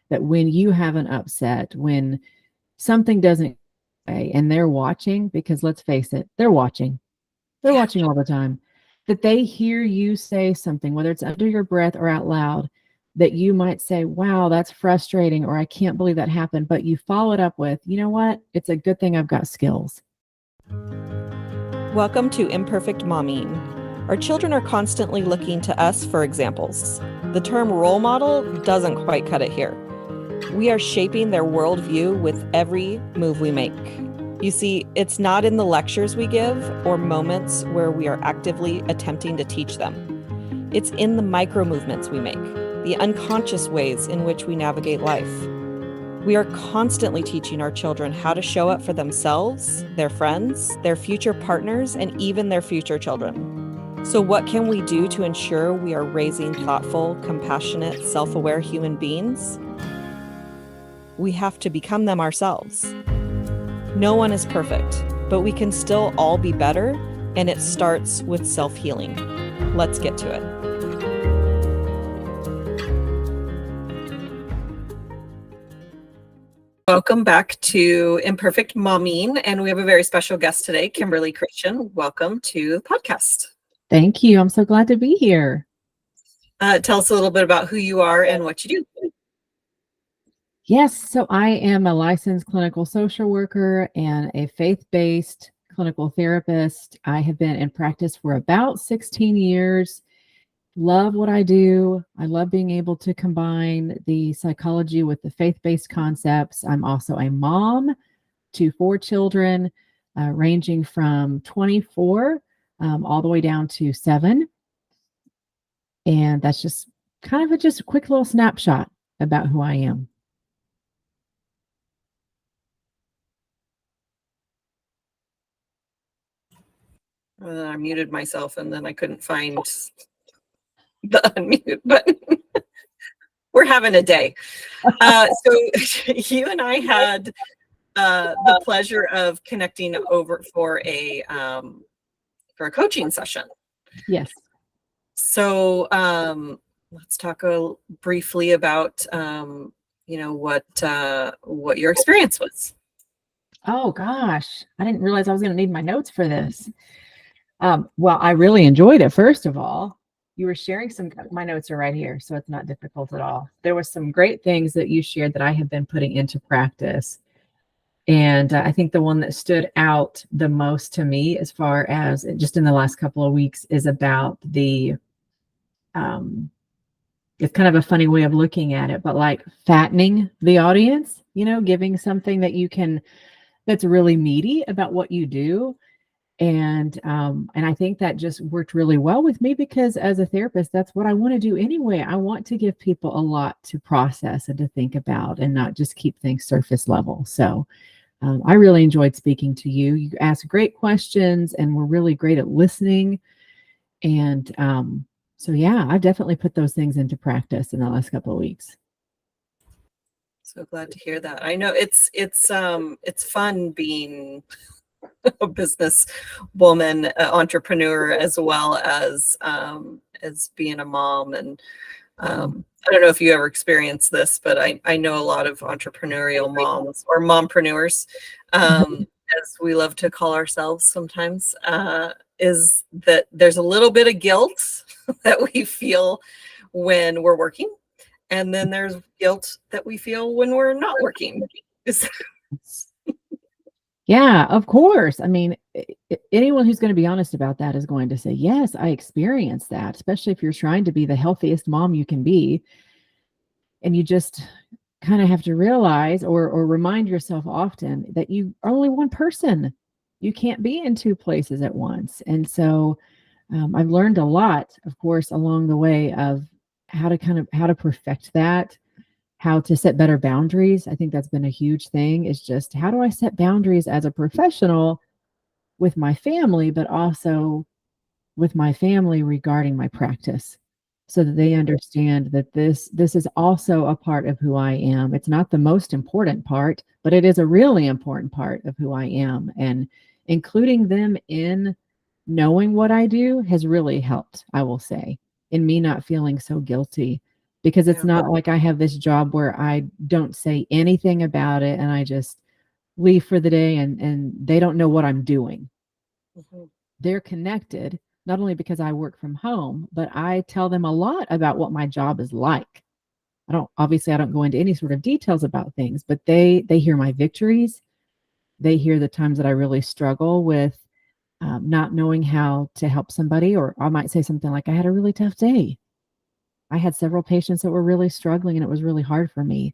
that when you have an upset, when something doesn't and they're watching, because let's face it, they're watching. They're watching all the time. That they hear you say something, whether it's under your breath or out loud, that you might say, wow, that's frustrating, or I can't believe that happened. But you follow it up with, you know what? It's a good thing I've got skills. Welcome to Imperfect Momming. Our children are constantly looking to us for examples. The term role model doesn't quite cut it here. We are shaping their worldview with every move we make. You see, it's not in the lectures we give or moments where we are actively attempting to teach them. It's in the micro movements we make, the unconscious ways in which we navigate life. We are constantly teaching our children how to show up for themselves, their friends, their future partners, and even their future children. So what can we do to ensure we are raising thoughtful, compassionate, self-aware human beings? We have to become them ourselves. No one is perfect, but we can still all be better, and it starts with self-healing. Let's get to it. Welcome back to Imperfect Momming, and we have a very special guest today, Kimberly Christian. Welcome to the podcast. Thank you. I'm so glad to be here. Tell us a little bit about who you are and what you do. Yes, so I am a licensed clinical social worker and a faith-based clinical therapist. I have been in practice for about 16 years. Love what I do. I love being able to combine the psychology with the faith-based concepts. I'm also a mom to 4 children, ranging from 24 all the way down to 7. And that's just kind of just a quick little snapshot about who I am. I muted myself and then I couldn't find the unmute button. We're having a day. So you and I had the pleasure of connecting over for a coaching session. Yes. So let's talk briefly about what your experience was. Oh gosh, I didn't realize I was going to need my notes for this. Well, I really enjoyed it. First of all, you were sharing my notes are right here, so it's not difficult at all. There were some great things that you shared that I have been putting into practice. And I think the one that stood out the most to me, as far as just in the last couple of weeks, is about it's kind of a funny way of looking at it, but like fattening the audience, giving something that that's really meaty about what you do. And I think that just worked really well with me, because as a therapist, that's what I want to do anyway. I want to give people a lot to process and to think about, and not just keep things surface level. So I really enjoyed speaking to you. You asked great questions and were really great at listening. And so, yeah, I've definitely put those things into practice in the last couple of weeks. So glad to hear that. I know it's fun being a business woman, entrepreneur, as well as being a mom. And I don't know if you ever experienced this, but I know a lot of entrepreneurial moms, or mompreneurs, as we love to call ourselves sometimes, is that there's a little bit of guilt that we feel when we're working. And then there's guilt that we feel when we're not working. Yeah, of course. I mean, anyone who's going to be honest about that is going to say, yes, I experienced that, especially if you're trying to be the healthiest mom you can be. And you just kind of have to realize or remind yourself often that you are only one person. You can't be in 2 places at once. And so I've learned a lot, of course, along the way of how to perfect that, how to set better boundaries. I think that's been a huge thing, is just how do I set boundaries as a professional with my family, but also with my family regarding my practice, so that they understand that this is also a part of who I am. It's not the most important part, but it is a really important part of who I am. And including them in knowing what I do has really helped, I will say, in me not feeling so guilty, because it's Yeah. not like I have this job where I don't say anything about it and I just leave for the day and they don't know what I'm doing. Mhm. They're connected, not only because I work from home, but I tell them a lot about what my job is like. I don't go into any sort of details about things, but they hear my victories. They hear the times that I really struggle with not knowing how to help somebody, or I might say something like, I had a really tough day. I had several patients that were really struggling and it was really hard for me.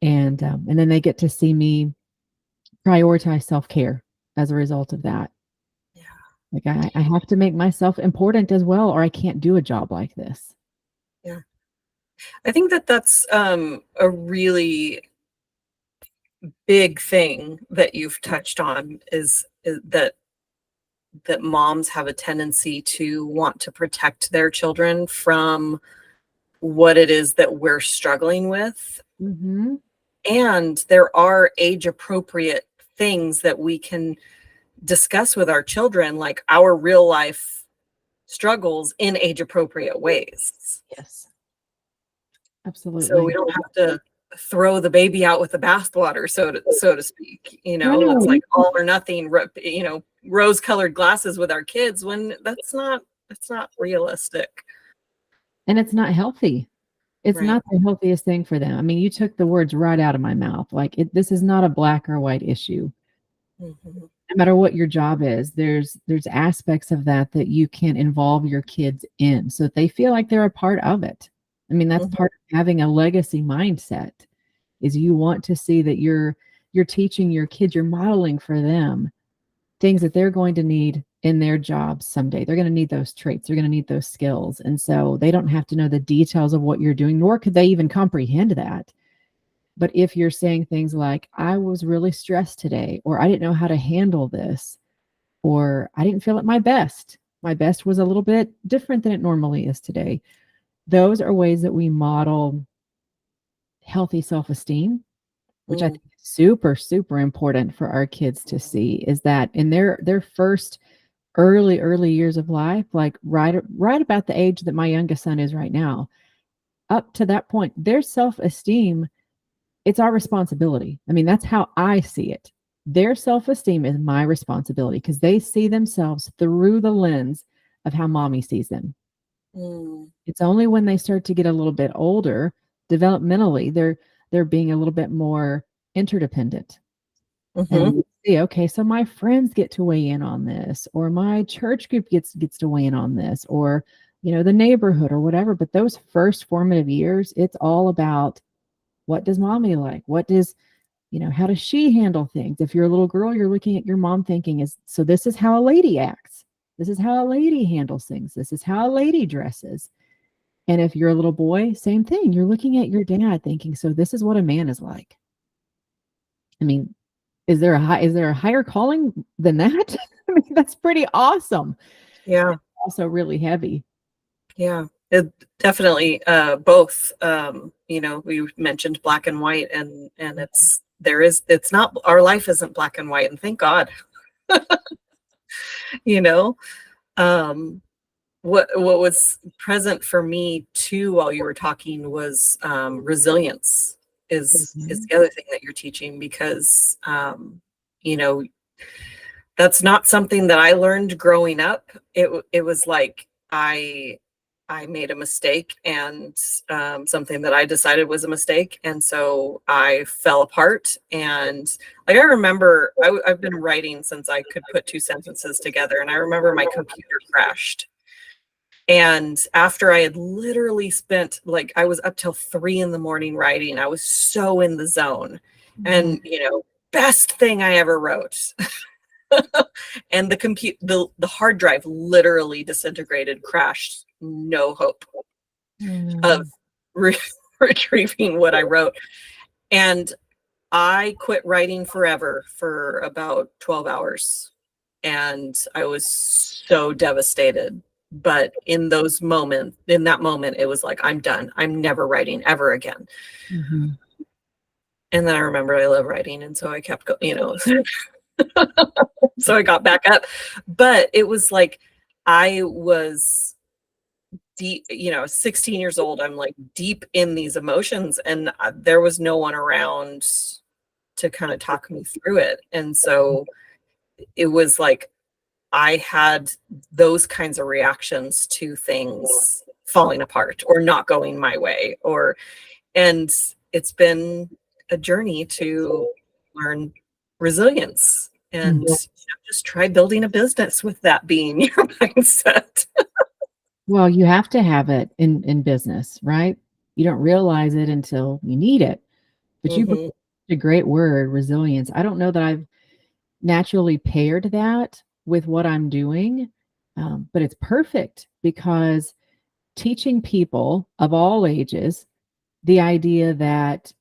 And then they get to see me prioritize self-care as a result of that. Yeah. Like I have to make myself important as well, or I can't do a job like this. Yeah. I think that that's a really big thing that you've touched on is that moms have a tendency to want to protect their children from what it is that we're struggling with. Mm-hmm. And there are age appropriate things that we can discuss with our children, like our real life struggles in age appropriate ways. Yes, So we absolutely. don't have to throw the baby out with the bathwater, so to speak. It's Right. like all or nothing, rose colored glasses with our kids when that's not realistic. And it's not healthy. It's Right. not the healthiest thing for them. I mean, you took the words right out of my mouth. Like this is not a black or white issue. Mhm. No matter what your job is, there's aspects of that that you can involve your kids in so that they feel like they're a part of it. I mean, that's Mhm. part of having a legacy mindset is you want to see that you're teaching your kids, you're modeling for them things that they're going to need in their jobs someday. They're going to need those traits, they're going to need those skills. And so they don't have to know the details of what you're doing, nor could they even comprehend that. But if you're saying things like, I was really stressed today, or I didn't know how to handle this, or I didn't feel at my best was a little bit different than it normally is today. Those are ways that we model healthy self-esteem, which I Mm. think is super, super important for our kids to see, is that in their first early years of life, like right about the age that my youngest son is right now, up to that point, their self-esteem, it's our responsibility. I mean, that's how I see it. Their self-esteem is my responsibility because they see themselves through the lens of how mommy sees them. Mm. It's only when they start to get a little bit older, developmentally, they're being a little bit more interdependent. Mhm. And you see, okay, so my friends get to weigh in on this, or my church group gets to weigh in on this, or the neighborhood or whatever. But those first formative years, it's all about what does mommy like? What does, how does she handle things? If you're a little girl, you're looking at your mom thinking, so this is how a lady acts. This is how a lady handles things. This is how a lady dresses. And if you're a little boy, same thing. You're looking at your dad thinking, so this is what a man is like. I mean, is there a higher calling than that? I mean, that's pretty awesome. Yeah. Also really heavy. Yeah. It definitely both. We mentioned black and white, and it's not, our life isn't black and white, and thank God. you know um what was present for me too while you were talking was resilience is Mhm. the other thing that you're teaching, because you know that's not something that I learned growing up. It was like I made a mistake, and something that I decided was a mistake, and so I fell apart. And like I remember, I've been writing since I could put two sentences together, and I remember my computer crashed. And after I had literally spent, like, I was up till 3 in the morning writing, I was so in the zone, Mhm. and best thing I ever wrote. And the hard drive literally disintegrated, crashed, no hope Oh, of no. re- retrieving what I wrote. And I quit writing forever for about 12 hours. And I was so devastated. But in that moment, it was like, I'm done. I'm never writing ever again. Mhm. And then I remember I love writing. And so I kept going, so I got back up. But it was like I was deep, 16 years old, I'm like deep in these emotions, and there was no one around to kind of talk me through it. And so it was like I had those kinds of reactions to things falling apart or not going my way, and it's been a journey to learn resilience and just try building a business with that being your mindset. Well, you have to have it in business, right? You don't realize it until you need it. But you bring a great word, resilience. I don't know that I've naturally paired that with what I'm doing, but it's perfect because teaching people of all ages the idea that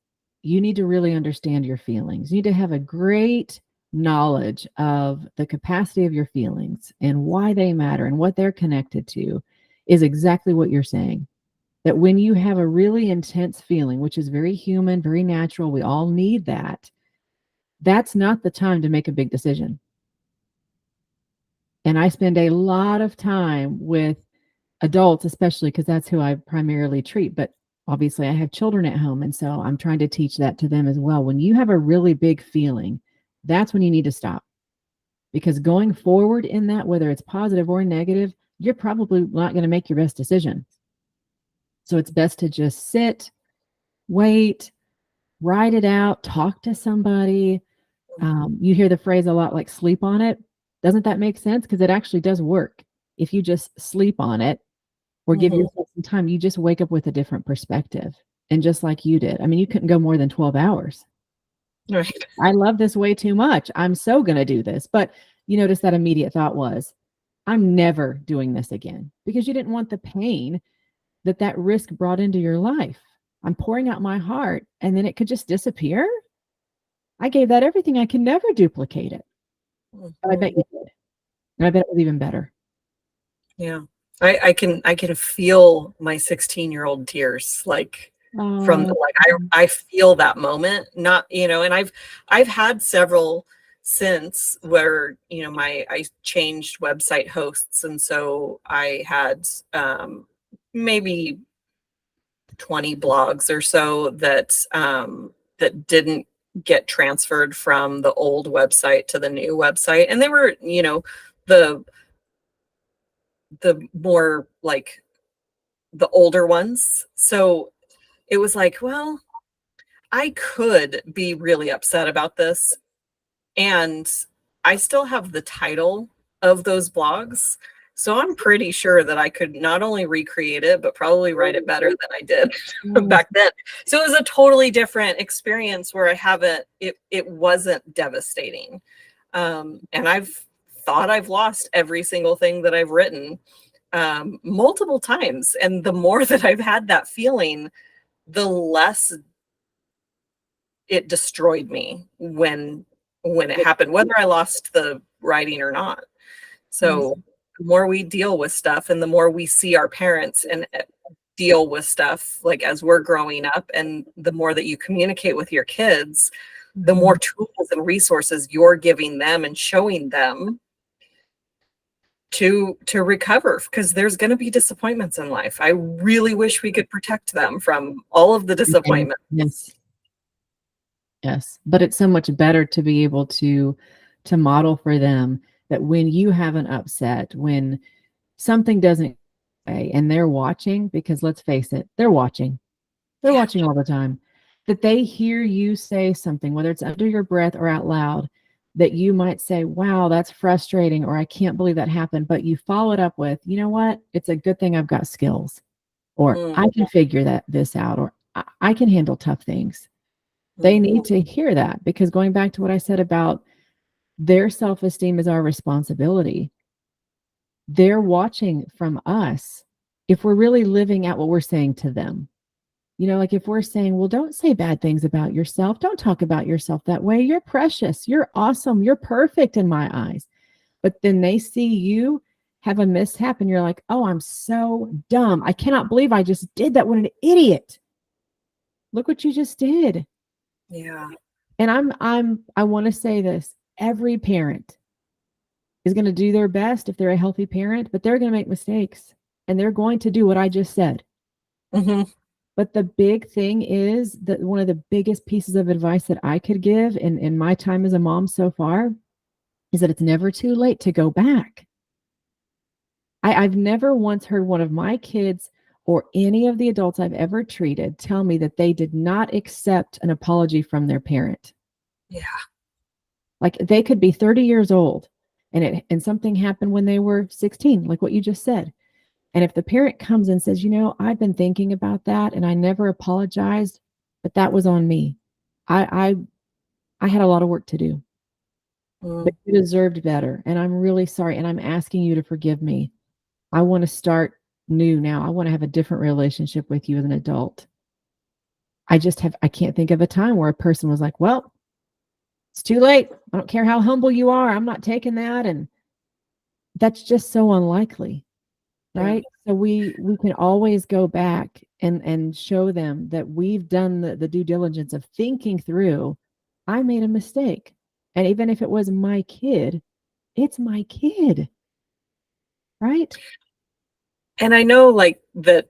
you need to really understand your feelings. You need to have a great knowledge of the capacity of your feelings and why they matter and what they're connected to is exactly what you're saying. That when you have a really intense feeling, which is very human, very natural, we all need that, that's not the time to make a big decision. And I spend a lot of time with adults, especially because that's who I primarily treat. But obviously, I have children at home. And so I'm trying to teach that to them as well. When you have a really big feeling, that's when you need to stop. Because going forward in that, whether it's positive or negative, you're probably not going to make your best decision. So it's best to just sit, wait, write it out, talk to somebody. You hear the phrase a lot like sleep on it. Doesn't that make sense? Because it actually does work. If you just sleep on it or give yourself some time, you just wake up with a different perspective. And just like you did, I mean, you couldn't go more than 12 hours. Right. I love this way too much. I'm so going to do this. But you notice that immediate thought was, I'm never doing this again, because you didn't want the pain that risk brought into your life. I'm pouring out my heart and then it could just disappear. I gave that everything. I can never duplicate it. But I bet you did. And I bet it was even better. Yeah. I can feel my 16-year-old tears, like from like I feel that moment, not, and I've had several since where, I changed website hosts. And so I had maybe 20 blogs or so that didn't get transferred from the old website to the new website. And they were, the more like the older ones. So it was like, well, I could be really upset about this. And I still have the title of those blogs. So I'm pretty sure that I could not only recreate it, but probably write it better than I did back then. So it was a totally different experience where it wasn't devastating. And I've thought I've lost every single thing that I've written multiple times. And the more that I've had that feeling, the less it destroyed me when it happened, whether I lost the writing or not. So the more we deal with stuff and the more we see our parents and deal with stuff like as we're growing up, and the more that you communicate with your kids, the more tools and resources you're giving them and showing them to recover, because there's going to be disappointments in life. I really wish we could protect them from all of the disappointments. Yes. But it's so much better to be able to model for them that when you have an upset, when something doesn't, and they're watching, because let's face it, they're watching all the time, that they hear you say something, whether it's under your breath or out loud, that you might say, wow, that's frustrating, or I can't believe that happened. But you follow it up with, you know what? It's a good thing I've got skills, or I can figure this out, or I can handle tough things. They need to hear that, because going back to what I said about their self-esteem is our responsibility. They're watching from us if we're really living out what we're saying to them. Like if we're saying, well, don't say bad things about yourself. Don't talk about yourself that way. You're precious. You're awesome. You're perfect in my eyes. But then they see you have a mishap and you're like, oh, I'm so dumb. I cannot believe I just did that. What an idiot. Look what you just did. Yeah. And I want to say this, every parent is going to do their best if they're a healthy parent, but they're going to make mistakes. and they're going to do what I just said. Mm-hmm. But the big thing is that one of the biggest pieces of advice that I could give in my time as a mom so far is that it's never too late to go back. I've never once heard one of my kids or any of the adults I've ever treated tell me that they did not accept an apology from their parent. Yeah. Like they could be 30 years old and something happened when they were 16, like what you just said. And if the parent comes and says, I've been thinking about that and I never apologized, but that was on me. I had a lot of work to do, but you deserved better. And I'm really sorry. And I'm asking you to forgive me. I want to start new now. I want to have a different relationship with you as an adult. I can't think of a time where a person was like, well, it's too late. I don't care how humble you are. I'm not taking that. And that's just so unlikely. Right. So we can always go back and show them that we've done the due diligence of thinking through, I made a mistake. And even if it was my kid, it's my kid. Right. And I know like the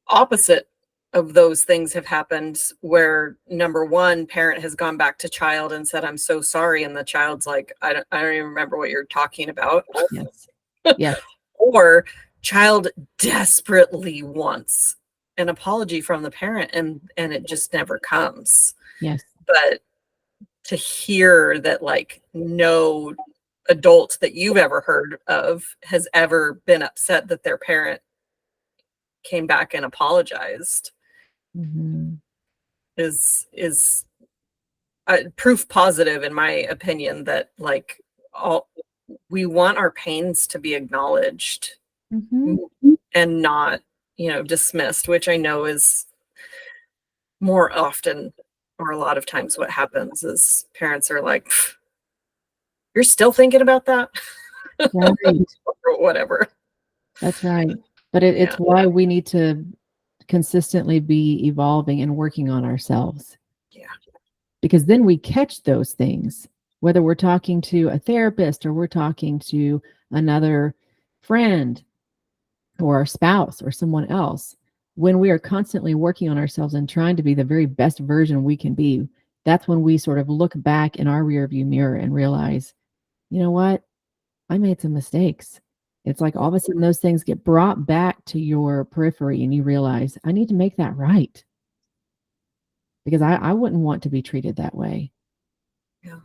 opposite of those things have happened where number one, parent has gone back to child and said, I'm so sorry. And the child's like, I don't even remember what you're talking about. Yes. Yes. Or child desperately wants an apology from the parent and it just never comes. Yes. But to hear that like no adult that you've ever heard of has ever been upset that their parent came back and apologized is proof positive in my opinion that like we want our pains to be acknowledged and not dismissed, which I know is more often or a lot of times what happens is parents are like, you're still thinking about that. Right. Or whatever. That's right. But it's why we need to consistently be evolving and working on ourselves. Yeah. Because then we catch those things, whether we're talking to a therapist or we're talking to another friend or our spouse or someone else. When we are constantly working on ourselves and trying to be the very best version we can be, that's when we sort of look back in our rearview mirror and realize, you know what? I made some mistakes. It's like all of a sudden those things get brought back to your periphery and you realize, I need to make that right. Because I wouldn't want to be treated that way. Yeah.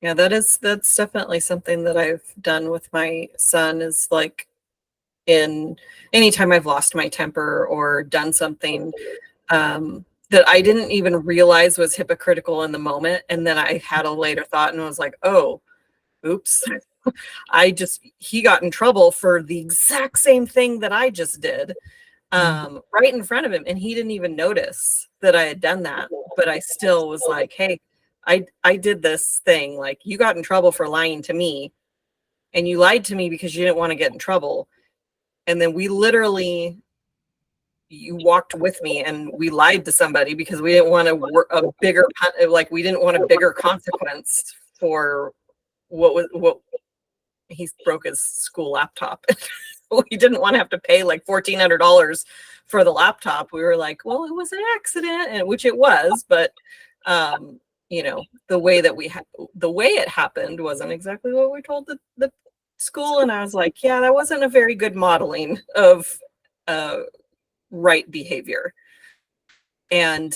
Yeah, that's definitely something that I've done with my son is like in anytime I've lost my temper or done something that I didn't even realize was hypocritical in the moment. And then I had a later thought and I was like, oh, oops. He got in trouble for the exact same thing that I just did. Right in front of him. And he didn't even notice that I had done that. But I still was like, hey, I did this thing. Like you got in trouble for lying to me and you lied to me because you didn't want to get in trouble. And then you walked with me and we lied to somebody because we didn't want we didn't want a bigger consequence for what he broke his school laptop. We didn't want to have to pay like $1,400 for the laptop. We were like, well, it was an accident, and which it was, but the way it happened wasn't exactly what we told the school. And I was like, yeah, that wasn't a very good modeling of right behavior. And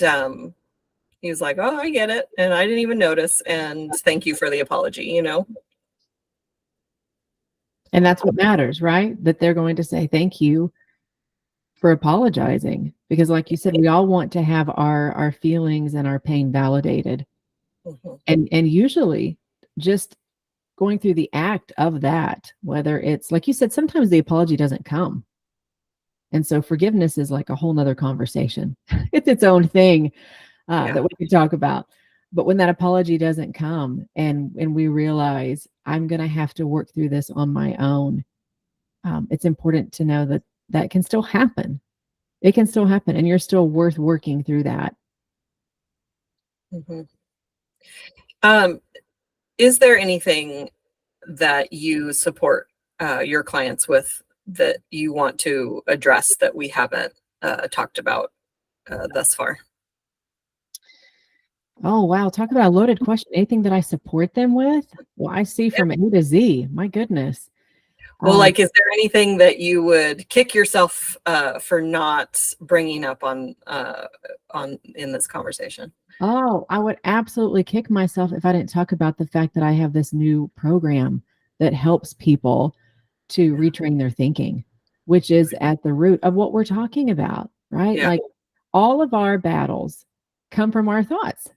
he was like, oh, I get it. And I didn't even notice. And thank you for the apology, And that's what matters, right? That they're going to say thank you for apologizing. Because like you said, we all want to have our feelings and our pain validated. And usually just going through the act of that, whether it's like you said, sometimes the apology doesn't come. And so forgiveness is like a whole nother conversation. It's its own thing that we could talk about. But when that apology doesn't come and we realize I'm going to have to work through this on my own, it's important to know that that can still happen. It can still happen and you're still worth working through that. Is there anything that you support your clients with that you want to address that we haven't talked about thus far? Oh, wow. Talk about a loaded question. Anything that I support them with? Well, I see from A to Z. My goodness. Well, like, is there anything that you would kick yourself for not bringing up on in this conversation? Oh, I would absolutely kick myself if I didn't talk about the fact that I have this new program that helps people to retrain their thinking, which is at the root of what we're talking about, right? Yeah. Like all of our battles come from our thoughts.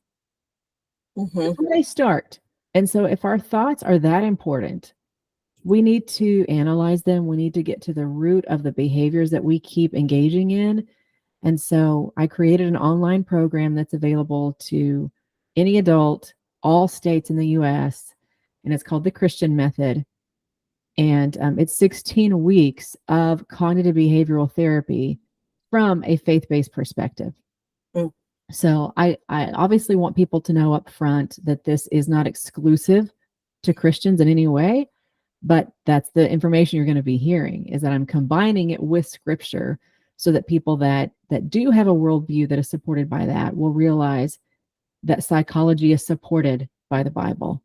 That's where they start. And so if our thoughts are that important, we need to analyze them. We need to get to the root of the behaviors that we keep engaging in. And so I created an online program that's available to any adult, all states in the US, and it's called the Christian Method. And it's 16 weeks of cognitive behavioral therapy from a faith-based perspective. Mm. So I obviously want people to know up front that this is not exclusive to Christians in any way, but that's the information you're going to be hearing, is that I'm combining it with scripture so that people that do have a worldview that is supported by that will realize that psychology is supported by the Bible.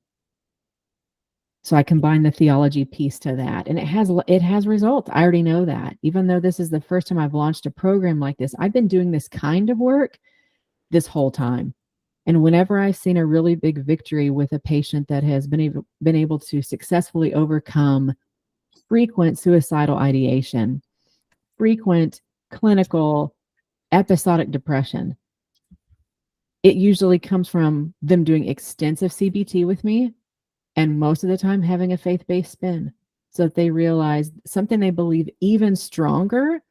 So I combine the theology piece to that, and it has results. I already know that. Even though this is the first time I've launched a program like this, I've been doing this kind of work this whole time. And whenever I've seen a really big victory with a patient that has been able to successfully overcome frequent suicidal ideation, frequent clinical episodic depression, it usually comes from them doing extensive CBT with me, and most of the time having a faith-based spin, so that they realize something they believe even stronger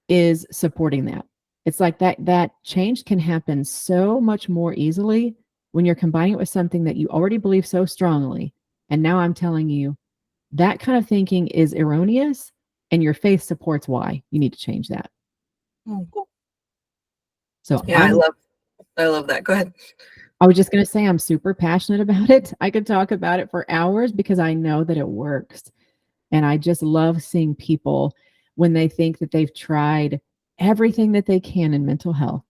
is supporting that. It's like that change can happen so much more easily when you're combining it with something that you already believe so strongly. And now I'm telling you that kind of thinking is erroneous, and your faith supports why you need to change that. So yeah, I love that. Go ahead. I was just going to say I'm super passionate about it. I could talk about it for hours because I know that it works. And I just love seeing people when they think that they've tried everything that they can in mental health,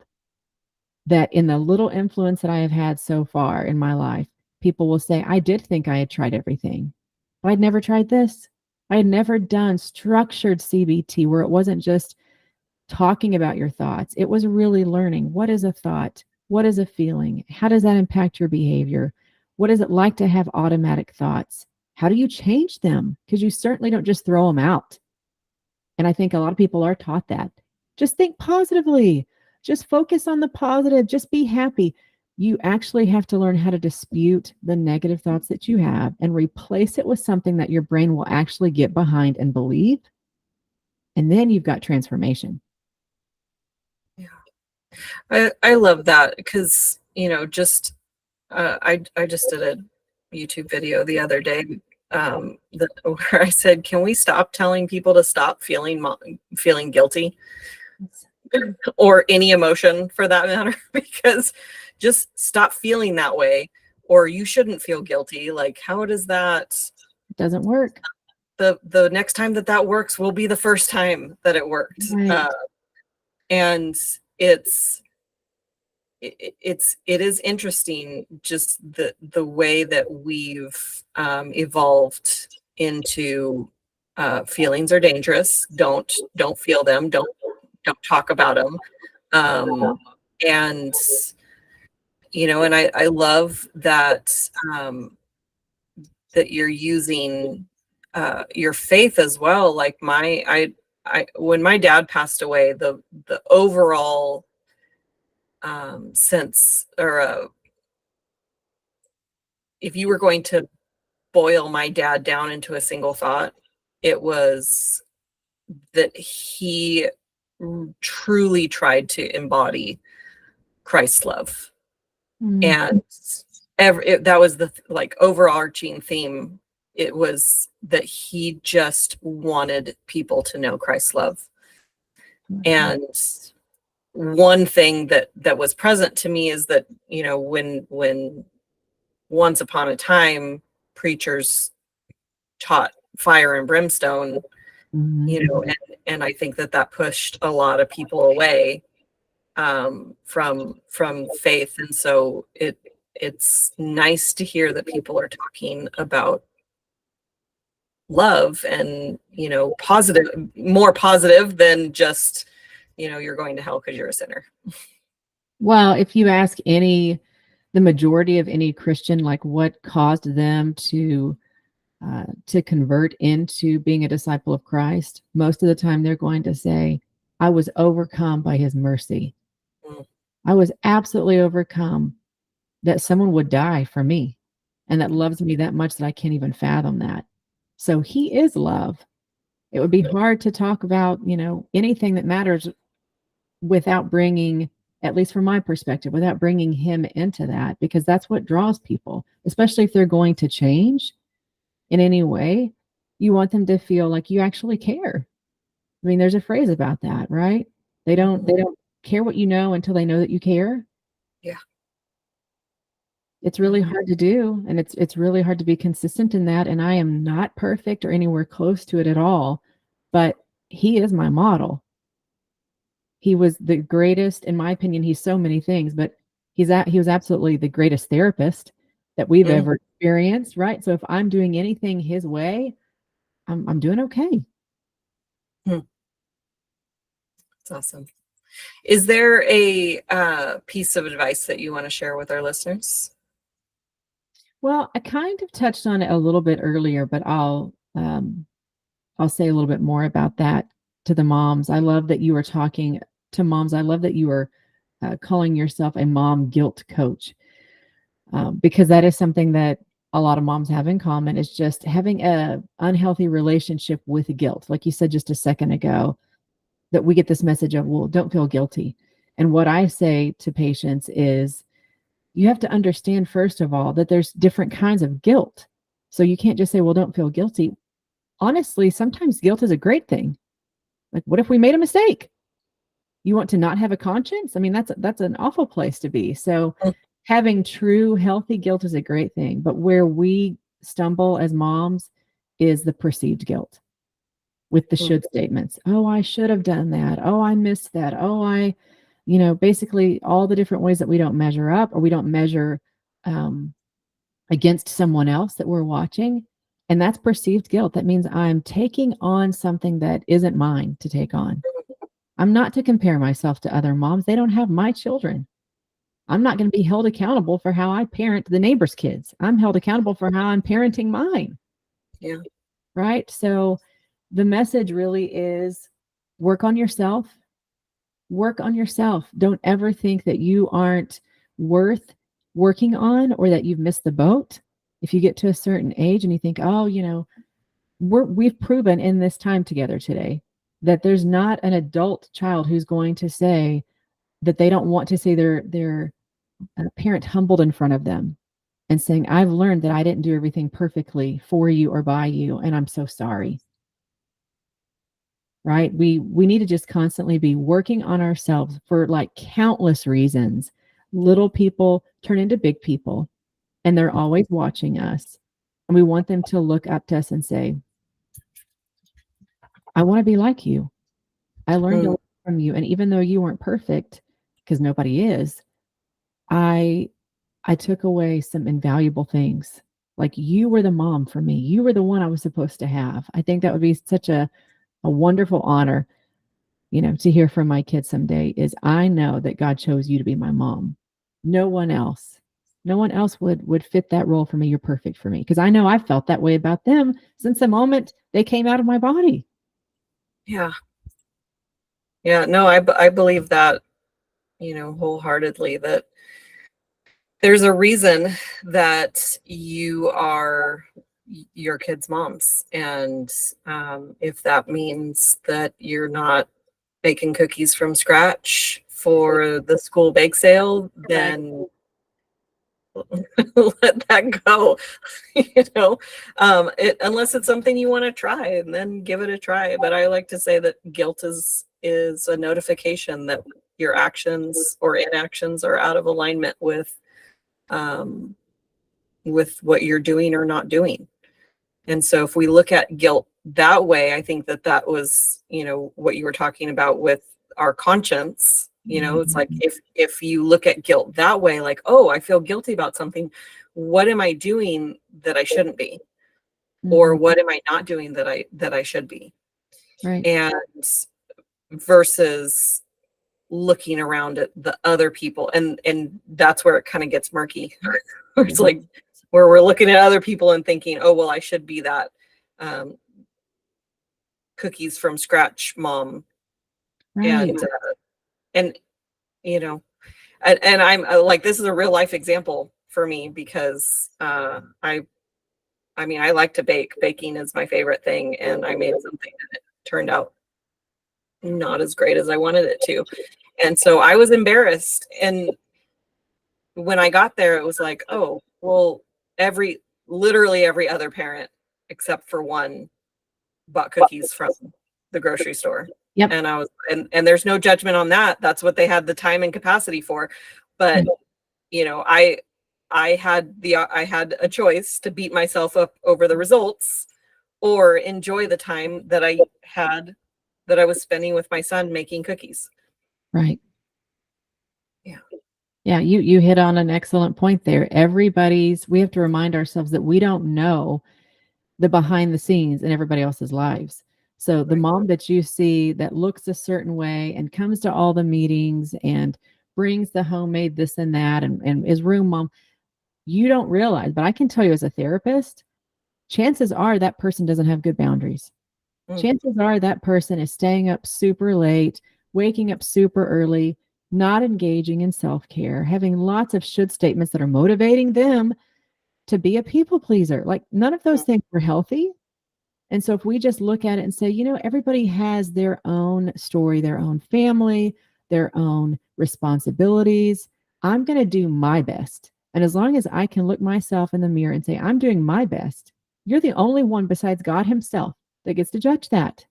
that in the little influence that I have had so far in my life, people will say, I did think I had tried everything, but I'd never tried this. I had never done structured CBT where it wasn't just talking about your thoughts. It was really learning, what is a thought? What is a feeling? How does that impact your behavior? What is it like to have automatic thoughts? How do you change them? Because you certainly don't just throw them out. And I think a lot of people are taught that. Just think positively. Just focus on the positive. Just be happy. You actually have to learn how to dispute the negative thoughts that you have and replace it with something that your brain will actually get behind and believe. And then you've got transformation. Yeah, I love that because, just I just did a YouTube video the other day where I said, can we stop telling people to stop feeling guilty or any emotion for that matter? Because just stop feeling that way, or you shouldn't feel guilty. Like, how does that? It doesn't work. The next time that works will be the first time that it worked. Right. And it is interesting just the way that we've evolved into feelings are dangerous. Don't feel them. Don't talk about them. And and I love that that you're using your faith as well. Like when my dad passed away, the overall sense, or if you were going to boil my dad down into a single thought, it was that he truly tried to embody Christ's love. And that was the overarching theme. It was that he just wanted people to know Christ's love. And one thing that was present to me is that, when once upon a time preachers taught fire and brimstone, you know, and I think that pushed a lot of people away from faith. And so it's nice to hear that people are talking about love and, you know, positive, more positive than just, you know, you're going to hell because you're a sinner. Well, if you ask the majority of any Christian, like what caused them to convert into being a disciple of Christ, most of the time they're going to say, I was overcome by his mercy. Mm. I was absolutely overcome that someone would die for me and that loves me that much that I can't even fathom that. So he is love. It would be hard to talk about, you know, anything that matters without bringing, at least from my perspective, without bringing him into that, because that's what draws people, especially if they're going to change in any way. You want them to feel like you actually care. I mean, there's a phrase about that, right? They don't care what you know until they know that you care. Yeah. It's really hard to do, and it's really hard to be consistent in that, and I am not perfect or anywhere close to it at all, but he is my model. He was the greatest, in my opinion. He's so many things, but he was absolutely the greatest therapist that we've ever experienced, right? So if I'm doing anything his way, I'm doing okay. That's awesome. Is there a piece of advice that you want to share with our listeners? Well, I kind of touched on it a little bit earlier, but I'll say a little bit more about that to the moms. I love that you were talking to moms. I love that you were calling yourself a mom guilt coach, because that is something that a lot of moms have in common, is just having a unhealthy relationship with guilt. Like you said just a second ago, that we get this message of, well, don't feel guilty. And what I say to patients is, you have to understand, first of all, that there's different kinds of guilt. So you can't just say, well, don't feel guilty. Honestly, sometimes guilt is a great thing. Like, what if we made a mistake? You want to not have a conscience? I mean, that's an awful place to be. So having true healthy guilt is a great thing. But where we stumble as moms is the perceived guilt with the should statements. Oh, I should have done that. Oh, I missed that. Oh, basically all the different ways that we don't measure up, or we don't measure against someone else that we're watching. And that's perceived guilt. That means I'm taking on something that isn't mine to take on. I'm not to compare myself to other moms. They don't have my children. I'm not going to be held accountable for how I parent the neighbor's kids. I'm held accountable for how I'm parenting mine. Yeah. Right. So the message really is, work on yourself. Work on yourself. Don't ever think that you aren't worth working on, or that you've missed the boat. If you get to a certain age and you think, oh, we've proven in this time together today that there's not an adult child who's going to say that they don't want to say their parent humbled in front of them and saying, I've learned that I didn't do everything perfectly for you or by you, and I'm so sorry. Right? We need to just constantly be working on ourselves for like countless reasons. Little people turn into big people, and they're always watching us. And we want them to look up to us and say, I want to be like you. I learned a lot from you. And even though you weren't perfect, because nobody is, I took away some invaluable things. Like, you were the mom for me. You were the one I was supposed to have. I think that would be such a wonderful honor, to hear from my kids someday, is I know that God chose you to be my mom. No one else would fit that role for me. You're perfect for me. Because I know I've felt that way about them since the moment they came out of my body. Yeah. Yeah. No, I believe that, wholeheartedly, that there's a reason that you are your kids' moms. And if that means that you're not baking cookies from scratch for the school bake sale, then let that go. Unless it's something you want to try, and then give it a try. But I like to say that guilt is a notification that your actions or inactions are out of alignment with what you're doing or not doing. And so if we look at guilt that way, I think that that was, what you were talking about with our conscience. It's like if you look at guilt that way, like, oh, I feel guilty about something. What am I doing that I shouldn't be? Or what am I not doing that I should be? Right. And versus looking around at the other people, and that's where it kind of gets murky. Where it's like where we're looking at other people and thinking, oh, well, I should be that cookies from scratch mom. Right. And and I'm like, this is a real life example for me because I like to bake. Baking is my favorite thing, and I made something that turned out not as great as I wanted it to. And so I was embarrassed. And when I got there, it was like, oh, well, literally every other parent except for one bought cookies from the grocery store. Yep. And I was, and there's no judgment on that. That's what they had the time and capacity for. But, I had a choice to beat myself up over the results or enjoy the time that I was spending with my son making cookies. Right. Yeah. Yeah, you hit on an excellent point there. We have to remind ourselves that we don't know the behind the scenes in everybody else's lives. So the mom that you see that looks a certain way and comes to all the meetings and brings the homemade this and that and is room mom, you don't realize, but I can tell you as a therapist, chances are that person doesn't have good boundaries. Chances are that person is staying up super late, waking up super early, not engaging in self-care, having lots of should statements that are motivating them to be a people pleaser. Like none of those things are healthy. And so if we just look at it and say, everybody has their own story, their own family, their own responsibilities. I'm going to do my best. And as long as I can look myself in the mirror and say, I'm doing my best, you're the only one besides God himself that gets to judge that.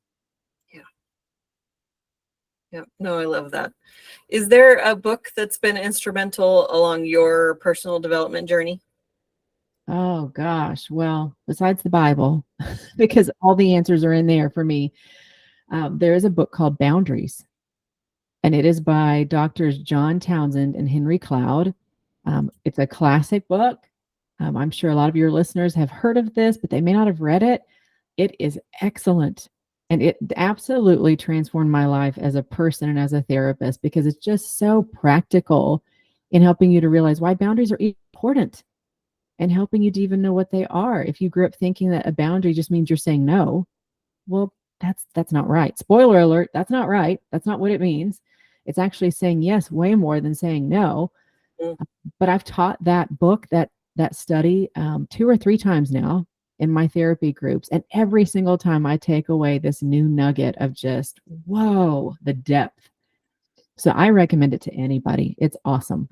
Yeah. No, I love that. Is there a book that's been instrumental along your personal development journey? Oh gosh. Well, besides the Bible, because all the answers are in there for me, there is a book called Boundaries, and it is by Doctors John Townsend and Henry Cloud. It's a classic book. I'm sure a lot of your listeners have heard of this, but they may not have read it. It is excellent. And it absolutely transformed my life as a person and as a therapist because it's just so practical in helping you to realize why boundaries are important and helping you to even know what they are. If you grew up thinking that a boundary just means you're saying no, well, that's not right. Spoiler alert, that's not right. That's not what it means. It's actually saying yes way more than saying no. But I've taught that book, that study 2 or 3 times now in my therapy groups. And every single time I take away this new nugget of just, whoa, the depth. So I recommend it to anybody. It's awesome.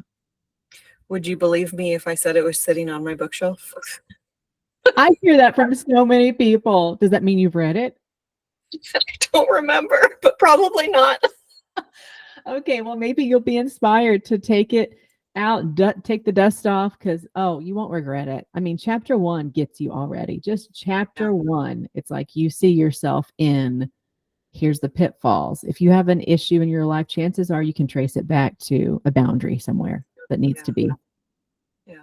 Would you believe me if I said it was sitting on my bookshelf? I hear that from so many people. Does that mean you've read it? I don't remember, but probably not. Okay, well, maybe you'll be inspired to take it out, take the dust off, because, you won't regret it. I mean, chapter 1 gets you already. Just chapter 1, it's like you see yourself in, here's the pitfalls. If you have an issue in your life, chances are you can trace it back to a boundary somewhere that needs to be. Yeah.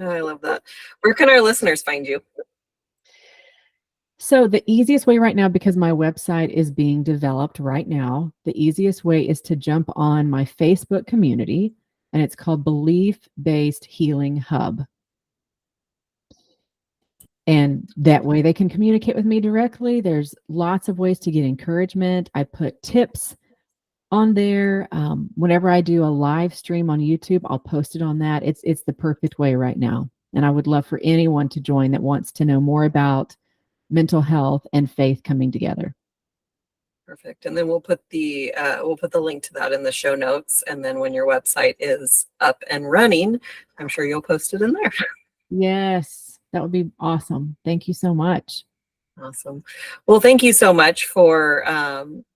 Oh, I love that. Where can our listeners find you? So the easiest way right now, because my website is being developed right now, the easiest way is to jump on my Facebook community, and it's called Belief-Based Healing Hub. And that way they can communicate with me directly. There's lots of ways to get encouragement. I put tips on there. Whenever I do a live stream on YouTube, I'll post it on that. It's the perfect way right now. And I would love for anyone to join that wants to know more about mental health and faith coming together. Perfect. And then we'll put the link to that in the show notes. And then when your website is up and running, I'm sure you'll post it in there. Yes, that would be awesome. Thank you so much. Awesome. Well, thank you so much for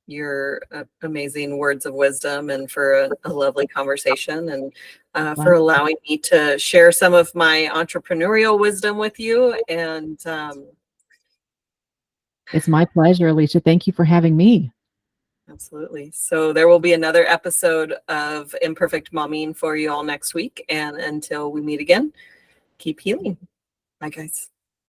your amazing words of wisdom and for a lovely conversation and for allowing me to share some of my entrepreneurial wisdom with you. And It's my pleasure, Alicia. Thank you for having me. Absolutely. So there will be another episode of Imperfect Momming for you all next week. And until we meet again, keep healing. Bye, guys.